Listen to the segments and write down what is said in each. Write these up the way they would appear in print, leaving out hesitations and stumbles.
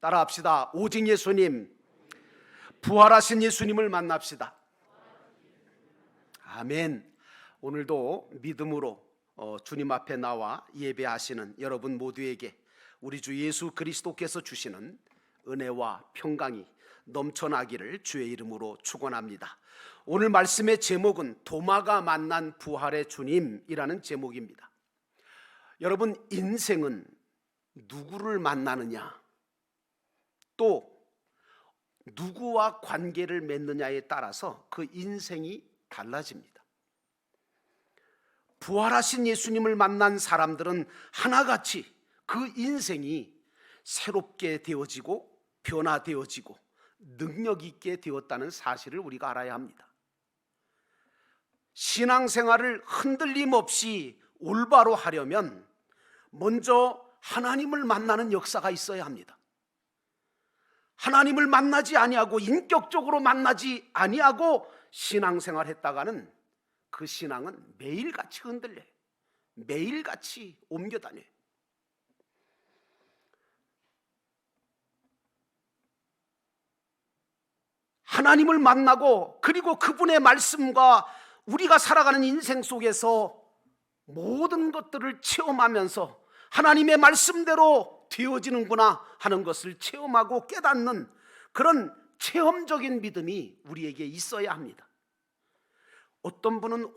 따라합시다. 오직 예수님, 부활하신 예수님을 만납시다. 아멘. 오늘도 믿음으로 주님 앞에 나와 예배하시는 여러분 모두에게 우리 주 예수 그리스도께서 주시는 은혜와 평강이 넘쳐나기를 주의 이름으로 축원합니다. 오늘 말씀의 제목은 도마가 만난 부활의 주님이라는 제목입니다. 여러분, 인생은 누구를 만나느냐, 또 누구와 관계를 맺느냐에 따라서 그 인생이 달라집니다. 부활하신 예수님을 만난 사람들은 하나같이 그 인생이 새롭게 되어지고 변화되어지고 능력 있게 되었다는 사실을 우리가 알아야 합니다. 신앙생활을 흔들림 없이 올바로 하려면 먼저 하나님을 만나는 역사가 있어야 합니다. 하나님을 만나지 아니하고 인격적으로 만나지 아니하고 신앙생활 했다가는 그 신앙은 매일같이 흔들려요. 매일같이 옮겨다녀요. 하나님을 만나고 그리고 그분의 말씀과 우리가 살아가는 인생 속에서 모든 것들을 체험하면서 하나님의 말씀대로 되어지는구나 하는 것을 체험하고 깨닫는 그런 체험적인 믿음이 우리에게 있어야 합니다. 어떤 분은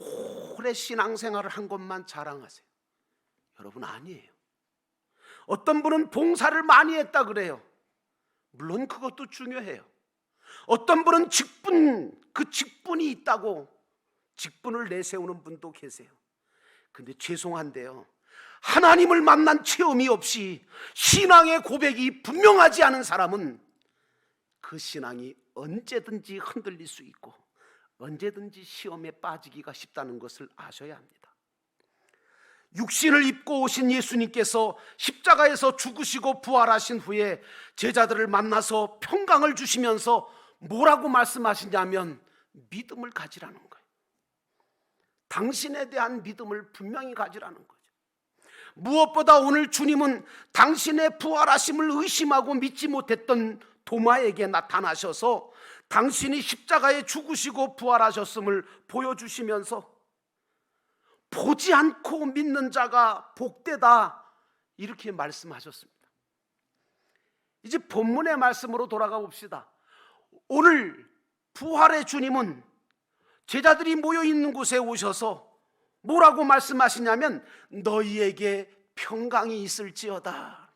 오래 신앙생활을 한 것만 자랑하세요. 여러분, 아니에요. 어떤 분은 봉사를 많이 했다 그래요. 물론 그것도 중요해요. 어떤 분은 그 직분이 있다고 직분을 내세우는 분도 계세요. 근데 죄송한데요, 하나님을 만난 체험이 없이 신앙의 고백이 분명하지 않은 사람은 그 신앙이 언제든지 흔들릴 수 있고 언제든지 시험에 빠지기가 쉽다는 것을 아셔야 합니다. 육신을 입고 오신 예수님께서 십자가에서 죽으시고 부활하신 후에 제자들을 만나서 평강을 주시면서 뭐라고 말씀하시냐면 믿음을 가지라는 거예요. 당신에 대한 믿음을 분명히 가지라는 거죠. 무엇보다 오늘 주님은 당신의 부활하심을 의심하고 믿지 못했던 도마에게 나타나셔서 당신이 십자가에 죽으시고 부활하셨음을 보여주시면서 보지 않고 믿는 자가 복되다 이렇게 말씀하셨습니다. 이제 본문의 말씀으로 돌아가 봅시다. 오늘 부활의 주님은 제자들이 모여 있는 곳에 오셔서 뭐라고 말씀하시냐면 너희에게 평강이 있을지어다.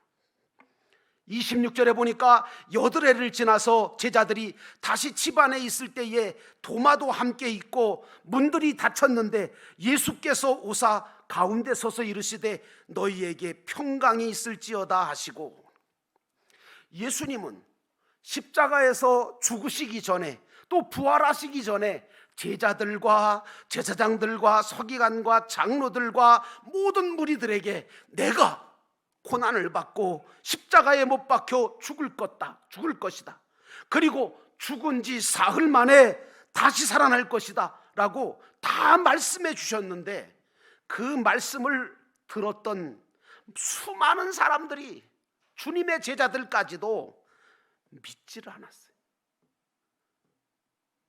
26절에 보니까 8해를 지나서 제자들이 다시 집 안에 있을 때에 도마도 함께 있고 문들이 닫혔는데 예수께서 오사 가운데 서서 이르시되 너희에게 평강이 있을지어다 하시고, 예수님은 십자가에서 죽으시기 전에 또 부활하시기 전에 제자들과 제사장들과 서기관과 장로들과 모든 무리들에게 내가 고난을 받고 십자가에 못 박혀 죽을 것이다. 그리고 죽은 지 사흘 만에 다시 살아날 것이다 라고 다 말씀해 주셨는데, 그 말씀을 들었던 수많은 사람들이, 주님의 제자들까지도 믿지를 않았어요.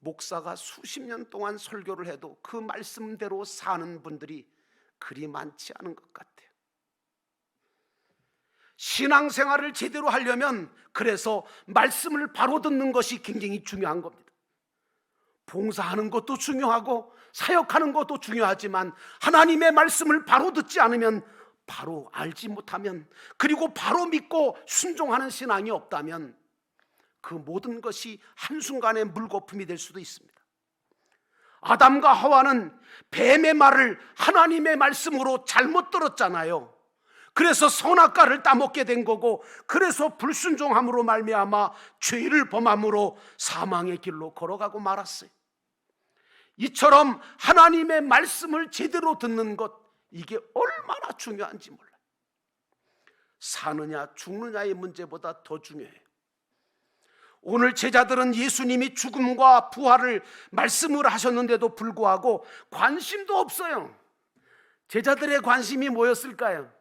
목사가 수십 년 동안 설교를 해도 그 말씀대로 사는 분들이 그리 많지 않은 것 같아요. 신앙생활을 제대로 하려면 그래서 말씀을 바로 듣는 것이 굉장히 중요한 겁니다. 봉사하는 것도 중요하고 사역하는 것도 중요하지만 하나님의 말씀을 바로 듣지 않으면, 바로 알지 못하면, 그리고 바로 믿고 순종하는 신앙이 없다면 그 모든 것이 한순간에 물거품이 될 수도 있습니다. 아담과 하와는 뱀의 말을 하나님의 말씀으로 잘못 들었잖아요. 그래서 선악과를 따먹게 된 거고, 그래서 불순종함으로 말미암아 죄를 범함으로 사망의 길로 걸어가고 말았어요. 이처럼 하나님의 말씀을 제대로 듣는 것, 이게 얼마나 중요한지 몰라요. 사느냐 죽느냐의 문제보다 더 중요해요. 오늘 제자들은 예수님이 죽음과 부활을 말씀을 하셨는데도 불구하고 관심도 없어요. 제자들의 관심이 뭐였을까요?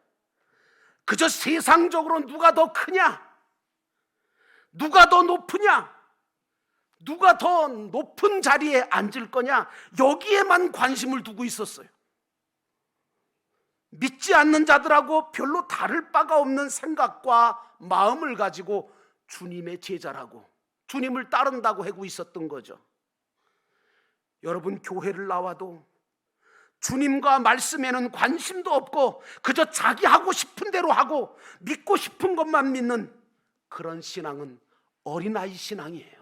그저 세상적으로 누가 더 크냐, 누가 더 높으냐? 누가 더 높은 자리에 앉을 거냐? 여기에만 관심을 두고 있었어요. 믿지 않는 자들하고 별로 다를 바가 없는 생각과 마음을 가지고 주님의 제자라고, 주님을 따른다고 하고 있었던 거죠. 여러분, 교회를 나와도 주님과 말씀에는 관심도 없고 그저 자기 하고 싶은 대로 하고 믿고 싶은 것만 믿는 그런 신앙은 어린아이 신앙이에요.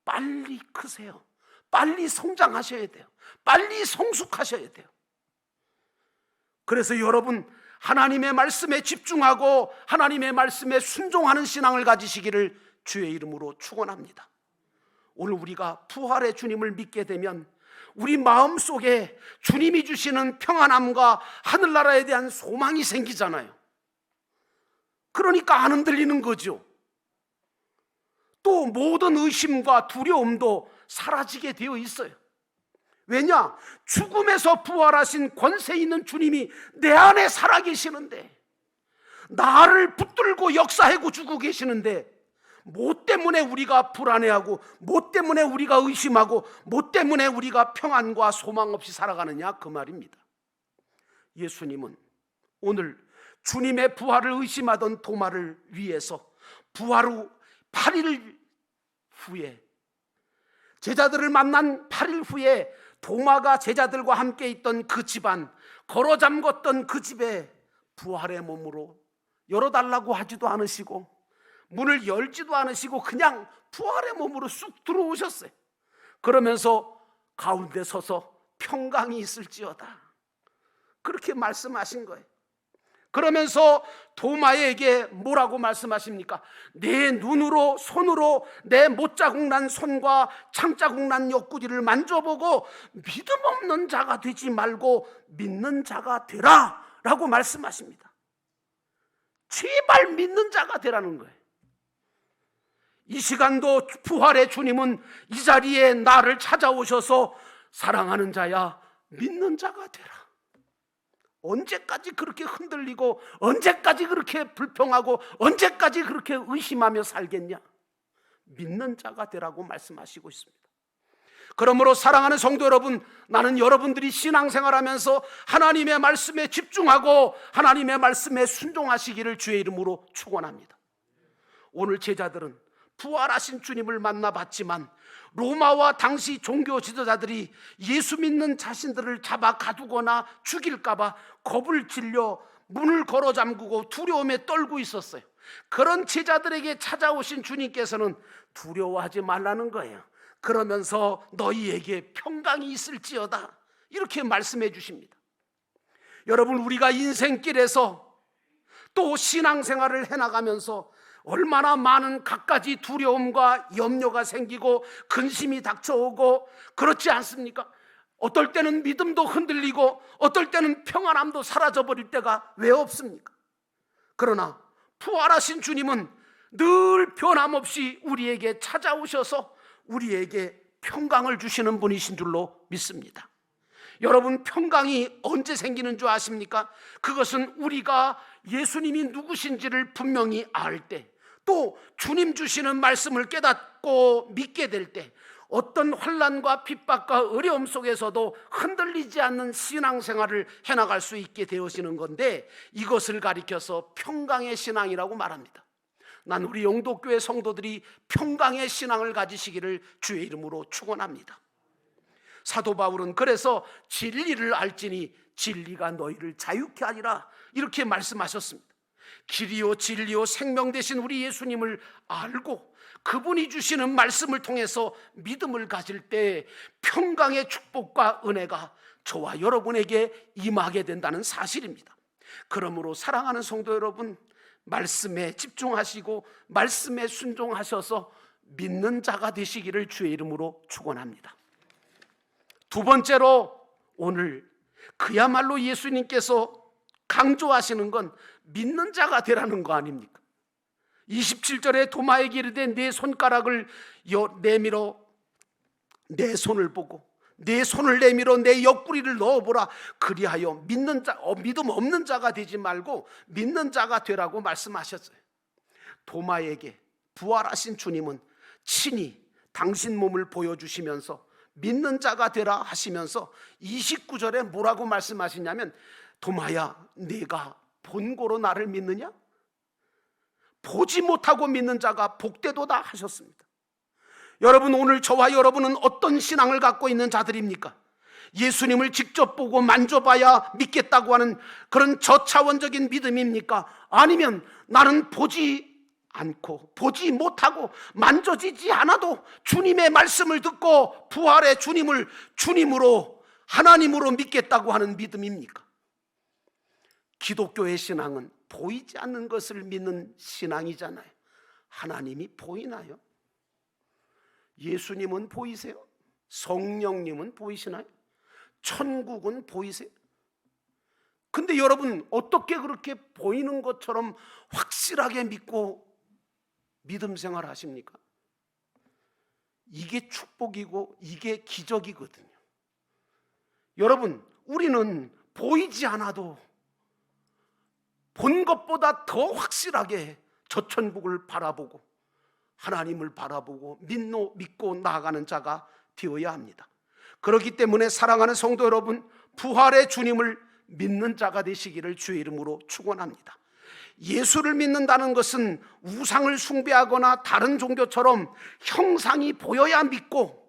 빨리 크세요. 빨리 성장하셔야 돼요. 빨리 성숙하셔야 돼요. 그래서 여러분, 하나님의 말씀에 집중하고 하나님의 말씀에 순종하는 신앙을 가지시기를 주의 이름으로 축원합니다. 오늘 우리가 부활의 주님을 믿게 되면 우리 마음속에 주님이 주시는 평안함과 하늘나라에 대한 소망이 생기잖아요. 그러니까 안 흔들리는 거죠. 또 모든 의심과 두려움도 사라지게 되어 있어요. 왜냐? 죽음에서 부활하신 권세 있는 주님이 내 안에 살아계시는데, 나를 붙들고 역사하고 주고 계시는데, 뭐 때문에 우리가 불안해하고, 뭐 때문에 우리가 의심하고, 뭐 때문에 우리가 평안과 소망 없이 살아가느냐, 그 말입니다. 예수님은 오늘 주님의 부활을 의심하던 도마를 위해서 부활 후 8일 후에, 제자들을 만난 8일 후에 도마가 제자들과 함께 있던 그 집안, 걸어 잠궜던 그 집에 부활의 몸으로 열어달라고 하지도 않으시고 문을 열지도 않으시고 그냥 부활의 몸으로 쑥 들어오셨어요. 그러면서 가운데 서서 평강이 있을지어다, 그렇게 말씀하신 거예요. 그러면서 도마에게 뭐라고 말씀하십니까? 내 눈으로, 손으로 내 못자국 난 손과 창자국 난 옆구리를 만져보고 믿음 없는 자가 되지 말고 믿는 자가 되라 라고 말씀하십니다. 제발 믿는 자가 되라는 거예요. 이 시간도 부활의 주님은 이 자리에 나를 찾아오셔서 사랑하는 자야, 믿는 자가 되라. 언제까지 그렇게 흔들리고, 언제까지 그렇게 불평하고, 언제까지 그렇게 의심하며 살겠냐? 믿는 자가 되라고 말씀하시고 있습니다. 그러므로 사랑하는 성도 여러분, 나는 여러분들이 신앙생활하면서 하나님의 말씀에 집중하고 하나님의 말씀에 순종하시기를 주의 이름으로 축원합니다. 오늘 제자들은 부활하신 주님을 만나봤지만 로마와 당시 종교 지도자들이 예수 믿는 자신들을 잡아 가두거나 죽일까봐 겁을 질려 문을 걸어 잠그고 두려움에 떨고 있었어요. 그런 제자들에게 찾아오신 주님께서는 두려워하지 말라는 거예요. 그러면서 너희에게 평강이 있을지어다, 이렇게 말씀해 주십니다. 여러분, 우리가 인생길에서 또 신앙생활을 해나가면서 얼마나 많은 갖가지 두려움과 염려가 생기고 근심이 닥쳐오고 그렇지 않습니까? 어떨 때는 믿음도 흔들리고 어떨 때는 평안함도 사라져버릴 때가 왜 없습니까? 그러나 부활하신 주님은 늘 변함없이 우리에게 찾아오셔서 우리에게 평강을 주시는 분이신 줄로 믿습니다. 여러분, 평강이 언제 생기는 줄 아십니까? 그것은 우리가 예수님이 누구신지를 분명히 알 때, 또 주님 주시는 말씀을 깨닫고 믿게 될 때, 어떤 환난과 핍박과 어려움 속에서도 흔들리지 않는 신앙생활을 해나갈 수 있게 되어지는 건데, 이것을 가리켜서 평강의 신앙이라고 말합니다. 난 우리 영도교회 성도들이 평강의 신앙을 가지시기를 주의 이름으로 축원합니다. 사도 바울은 그래서 진리를 알지니 진리가 너희를 자유케 하리라, 이렇게 말씀하셨습니다. 길이요 진리요 생명 되신 우리 예수님을 알고 그분이 주시는 말씀을 통해서 믿음을 가질 때 평강의 축복과 은혜가 저와 여러분에게 임하게 된다는 사실입니다. 그러므로 사랑하는 성도 여러분, 말씀에 집중하시고 말씀에 순종하셔서 믿는 자가 되시기를 주의 이름으로 축원합니다. 두 번째로, 오늘 그야말로 예수님께서 강조하시는 건 믿는 자가 되라는 거 아닙니까? 27절에 도마에게 이르되 내 손가락을 내밀어 내 손을 보고 내 손을 내밀어 내 옆구리를 넣어보라. 그리하여 믿음 없는 자가 되지 말고 믿는 자가 되라고 말씀하셨어요. 도마에게 부활하신 주님은 친히 당신 몸을 보여주시면서 믿는 자가 되라 하시면서 29절에 뭐라고 말씀하시냐면, 도마야, 네가 본고로 나를 믿느냐? 보지 못하고 믿는 자가 복되도다 하셨습니다. 여러분, 오늘 저와 여러분은 어떤 신앙을 갖고 있는 자들입니까? 예수님을 직접 보고 만져봐야 믿겠다고 하는 그런 저차원적인 믿음입니까? 아니면 나는 보지 않고 보지 못하고 만져지지 않아도 주님의 말씀을 듣고 부활의 주님을 주님으로, 하나님으로 믿겠다고 하는 믿음입니까? 기독교의 신앙은 보이지 않는 것을 믿는 신앙이잖아요. 하나님이 보이나요? 예수님은 보이세요? 성령님은 보이시나요? 천국은 보이세요? 근데 여러분, 어떻게 그렇게 보이는 것처럼 확실하게 믿고 믿음 생활 하십니까? 이게 축복이고 이게 기적이거든요. 여러분, 우리는 보이지 않아도 본 것보다 더 확실하게 저 천국을 바라보고 하나님을 바라보고 믿고 나아가는 자가 되어야 합니다. 그렇기 때문에 사랑하는 성도 여러분, 부활의 주님을 믿는 자가 되시기를 주의 이름으로 축원합니다. 예수를 믿는다는 것은 우상을 숭배하거나 다른 종교처럼 형상이 보여야 믿고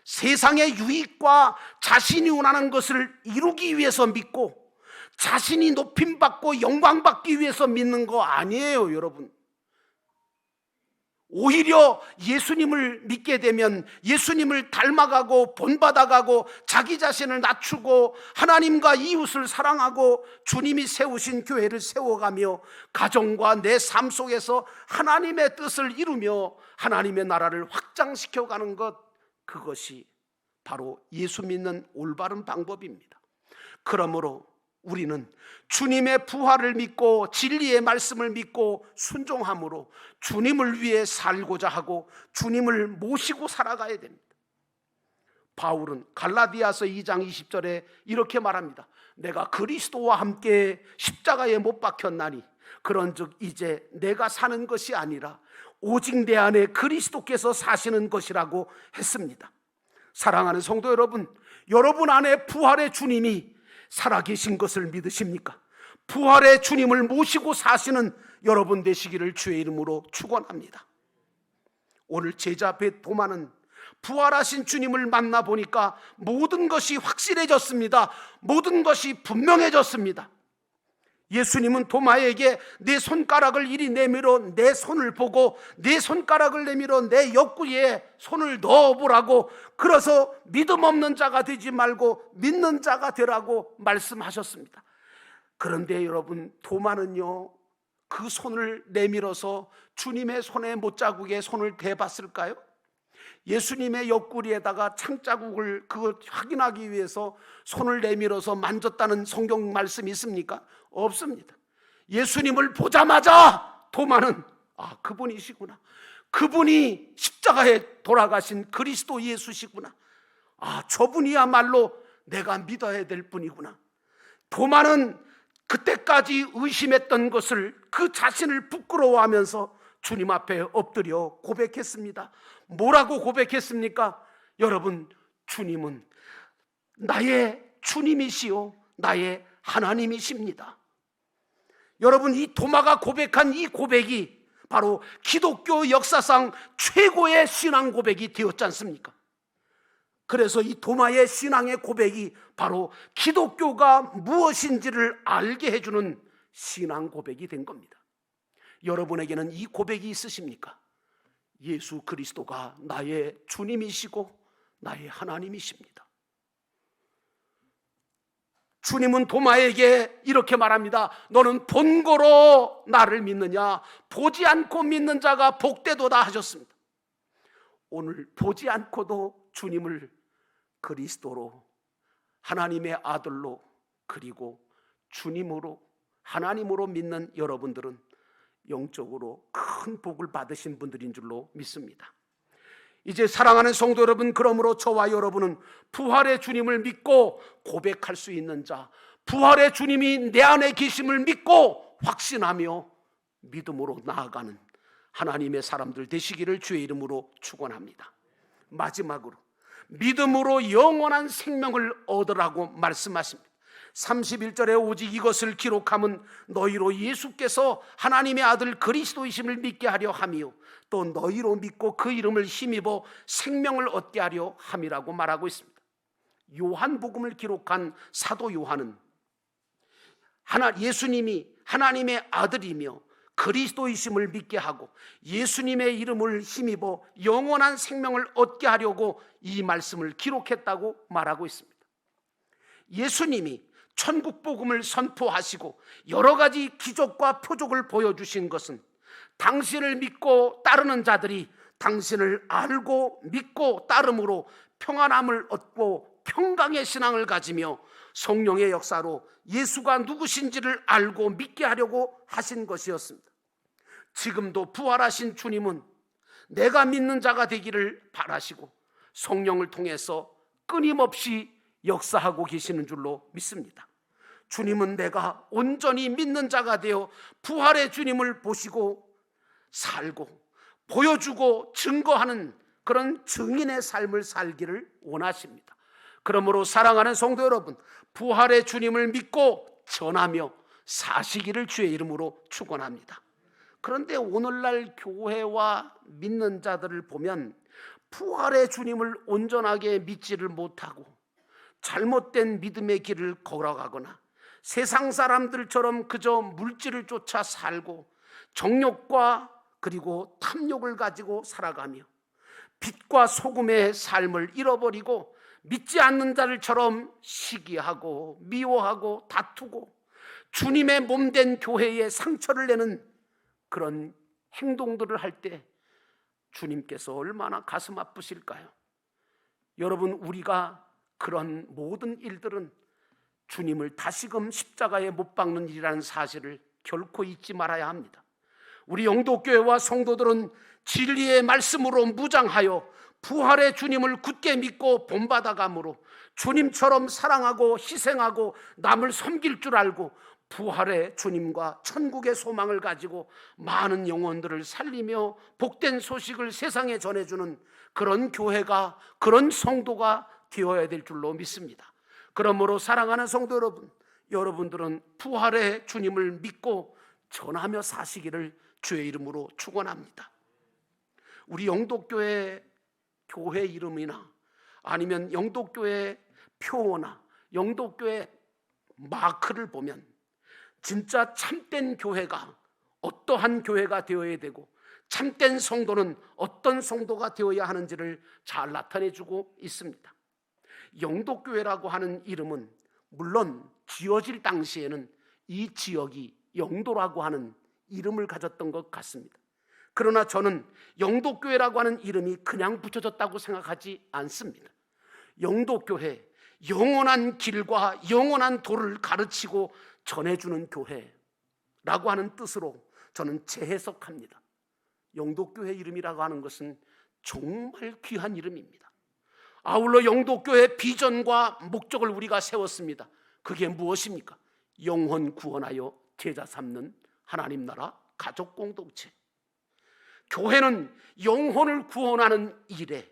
세상의 유익과 자신이 원하는 것을 이루기 위해서 믿고 자신이 높임받고 영광받기 위해서 믿는 거 아니에요, 여러분. 오히려 예수님을 믿게 되면 예수님을 닮아가고 본받아가고 자기 자신을 낮추고 하나님과 이웃을 사랑하고 주님이 세우신 교회를 세워가며 가정과 내 삶 속에서 하나님의 뜻을 이루며 하나님의 나라를 확장시켜가는 것, 그것이 바로 예수 믿는 올바른 방법입니다. 그러므로 우리는 주님의 부활을 믿고 진리의 말씀을 믿고 순종함으로 주님을 위해 살고자 하고 주님을 모시고 살아가야 됩니다. 바울은 갈라디아서 2장 20절에 이렇게 말합니다. 내가 그리스도와 함께 십자가에 못 박혔나니 그런즉 이제 내가 사는 것이 아니라 오직 내 안에 그리스도께서 사시는 것이라고 했습니다. 사랑하는 성도 여러분, 여러분 안에 부활의 주님이 살아계신 것을 믿으십니까? 부활의 주님을 모시고 사시는 여러분 되시기를 주의 이름으로 축원합니다. 오늘 제자 도마는 부활하신 주님을 만나보니까 모든 것이 확실해졌습니다. 모든 것이 분명해졌습니다. 예수님은 도마에게 내 손가락을 이리 내밀어 내 손을 보고 내 손가락을 내밀어 내 옆구리에 손을 넣어보라고, 그래서 믿음 없는 자가 되지 말고 믿는 자가 되라고 말씀하셨습니다. 그런데 여러분, 도마는요, 그 손을 내밀어서 주님의 손에 못자국에 손을 대봤을까요? 예수님의 옆구리에다가 창자국을 확인하기 위해서 손을 내밀어서 만졌다는 성경 말씀이 있습니까? 없습니다. 예수님을 보자마자 도마는 그분이시구나, 그분이 십자가에 돌아가신 그리스도 예수시구나, 저분이야말로 내가 믿어야 될 분이구나. 도마는 그때까지 의심했던 것을, 그 자신을 부끄러워하면서 주님 앞에 엎드려 고백했습니다. 뭐라고 고백했습니까? 여러분, 주님은 나의 주님이시요 나의 하나님이십니다. 여러분, 이 도마가 고백한 이 고백이 바로 기독교 역사상 최고의 신앙 고백이 되었지 않습니까? 그래서 이 도마의 신앙의 고백이 바로 기독교가 무엇인지를 알게 해주는 신앙 고백이 된 겁니다. 여러분에게는 이 고백이 있으십니까? 예수 그리스도가 나의 주님이시고 나의 하나님이십니다. 주님은 도마에게 이렇게 말합니다. 너는 본고로 나를 믿느냐? 보지 않고 믿는 자가 복되도다 하셨습니다. 오늘 보지 않고도 주님을 그리스도로, 하나님의 아들로, 그리고 주님으로, 하나님으로 믿는 여러분들은 영적으로 큰 복을 받으신 분들인 줄로 믿습니다. 이제 사랑하는 성도 여러분, 그러므로 저와 여러분은 부활의 주님을 믿고 고백할 수 있는 자, 부활의 주님이 내 안에 계심을 믿고 확신하며 믿음으로 나아가는 하나님의 사람들 되시기를 주의 이름으로 축원합니다. 마지막으로 믿음으로 영원한 생명을 얻으라고 말씀하십니다. 31절에 오직 이것을 기록함은 너희로 예수께서 하나님의 아들 그리스도이심을 믿게 하려 함이요 또 너희로 믿고 그 이름을 힘입어 생명을 얻게 하려 함이라고 말하고 있습니다. 요한복음을 기록한 사도 요한은 예수님이 하나님의 아들이며 그리스도이심을 믿게 하고 예수님의 이름을 힘입어 영원한 생명을 얻게 하려고 이 말씀을 기록했다고 말하고 있습니다. 예수님이 천국복음을 선포하시고 여러 가지 기적과 표적을 보여주신 것은 당신을 믿고 따르는 자들이 당신을 알고 믿고 따름으로 평안함을 얻고 평강의 신앙을 가지며 성령의 역사로 예수가 누구신지를 알고 믿게 하려고 하신 것이었습니다. 지금도 부활하신 주님은 내가 믿는 자가 되기를 바라시고 성령을 통해서 끊임없이 역사하고 계시는 줄로 믿습니다. 주님은 내가 온전히 믿는 자가 되어 부활의 주님을 보시고 살고 보여주고 증거하는 그런 증인의 삶을 살기를 원하십니다. 그러므로 사랑하는 성도 여러분, 부활의 주님을 믿고 전하며 사시기를 주의 이름으로 축원합니다. 그런데 오늘날 교회와 믿는 자들을 보면 부활의 주님을 온전하게 믿지를 못하고 잘못된 믿음의 길을 걸어가거나 세상 사람들처럼 그저 물질을 쫓아 살고 정욕과 그리고 탐욕을 가지고 살아가며 빛과 소금의 삶을 잃어버리고 믿지 않는 자들처럼 시기하고 미워하고 다투고 주님의 몸된 교회에 상처를 내는 그런 행동들을 할 때 주님께서 얼마나 가슴 아프실까요? 여러분, 우리가 그런 모든 일들은 주님을 다시금 십자가에 못 박는 일이라는 사실을 결코 잊지 말아야 합니다. 우리 영도교회와 성도들은 진리의 말씀으로 무장하여 부활의 주님을 굳게 믿고 본받아감으로 주님처럼 사랑하고 희생하고 남을 섬길 줄 알고 부활의 주님과 천국의 소망을 가지고 많은 영혼들을 살리며 복된 소식을 세상에 전해주는 그런 교회가, 그런 성도가 되어야 될 줄로 믿습니다. 그러므로 사랑하는 성도 여러분, 여러분들은 부활의 주님을 믿고 전하며 사시기를 주의 이름으로 축원합니다. 우리 영도교회 교회 이름이나 아니면 영도교회 표어나 영도교회 마크를 보면 진짜 참된 교회가 어떠한 교회가 되어야 되고 참된 성도는 어떤 성도가 되어야 하는지를 잘 나타내주고 있습니다. 영도교회라고 하는 이름은 물론 지어질 당시에는 이 지역이 영도라고 하는 이름을 가졌던 것 같습니다. 그러나 저는 영도교회라고 하는 이름이 그냥 붙여졌다고 생각하지 않습니다. 영도교회, 영원한 길과 영원한 도를 가르치고 전해주는 교회라고 하는 뜻으로 저는 재해석합니다. 영도교회 이름이라고 하는 것은 정말 귀한 이름입니다. 아울러 영도교회 비전과 목적을 우리가 세웠습니다. 그게 무엇입니까? 영혼 구원하여 제자 삼는 하나님 나라 가족 공동체. 교회는 영혼을 구원하는 일에,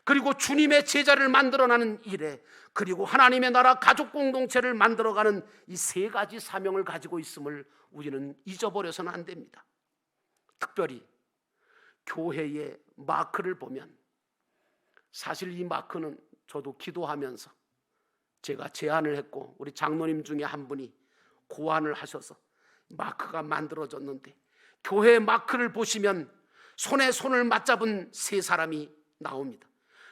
그리고 주님의 제자를 만들어가는 일에, 그리고 하나님의 나라 가족 공동체를 만들어가는 이 세 가지 사명을 가지고 있음을 우리는 잊어버려서는 안 됩니다. 특별히 교회의 마크를 보면, 사실 이 마크는 저도 기도하면서 제가 제안을 했고 우리 장로님 중에 한 분이 고안을 하셔서 마크가 만들어졌는데, 교회의 마크를 보시면 손에 손을 맞잡은 세 사람이 나옵니다.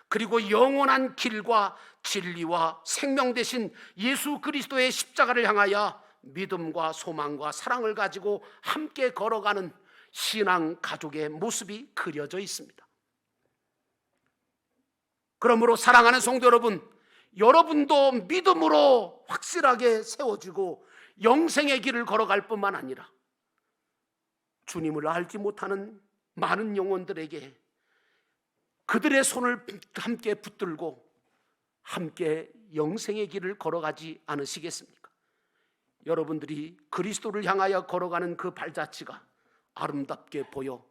그리고 영원한 길과 진리와 생명 되신 예수 그리스도의 십자가를 향하여 믿음과 소망과 사랑을 가지고 함께 걸어가는 신앙 가족의 모습이 그려져 있습니다. 그러므로 사랑하는 성도 여러분, 여러분도 믿음으로 확실하게 세워지고 영생의 길을 걸어갈 뿐만 아니라 주님을 알지 못하는 많은 영혼들에게 그들의 손을 함께 붙들고 함께 영생의 길을 걸어가지 않으시겠습니까? 여러분들이 그리스도를 향하여 걸어가는 그 발자취가 아름답게 보여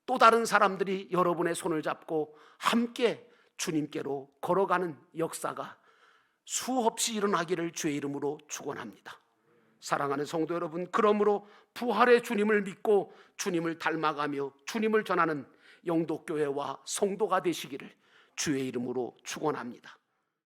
또 다른 사람들이 여러분의 손을 잡고 함께 주님께로 걸어가는 역사가 수없이 일어나기를 주의 이름으로 축원합니다. 사랑하는 성도 여러분, 그러므로 부활의 주님을 믿고 주님을 닮아가며 주님을 전하는 영도교회와 성도가 되시기를 주의 이름으로 축원합니다.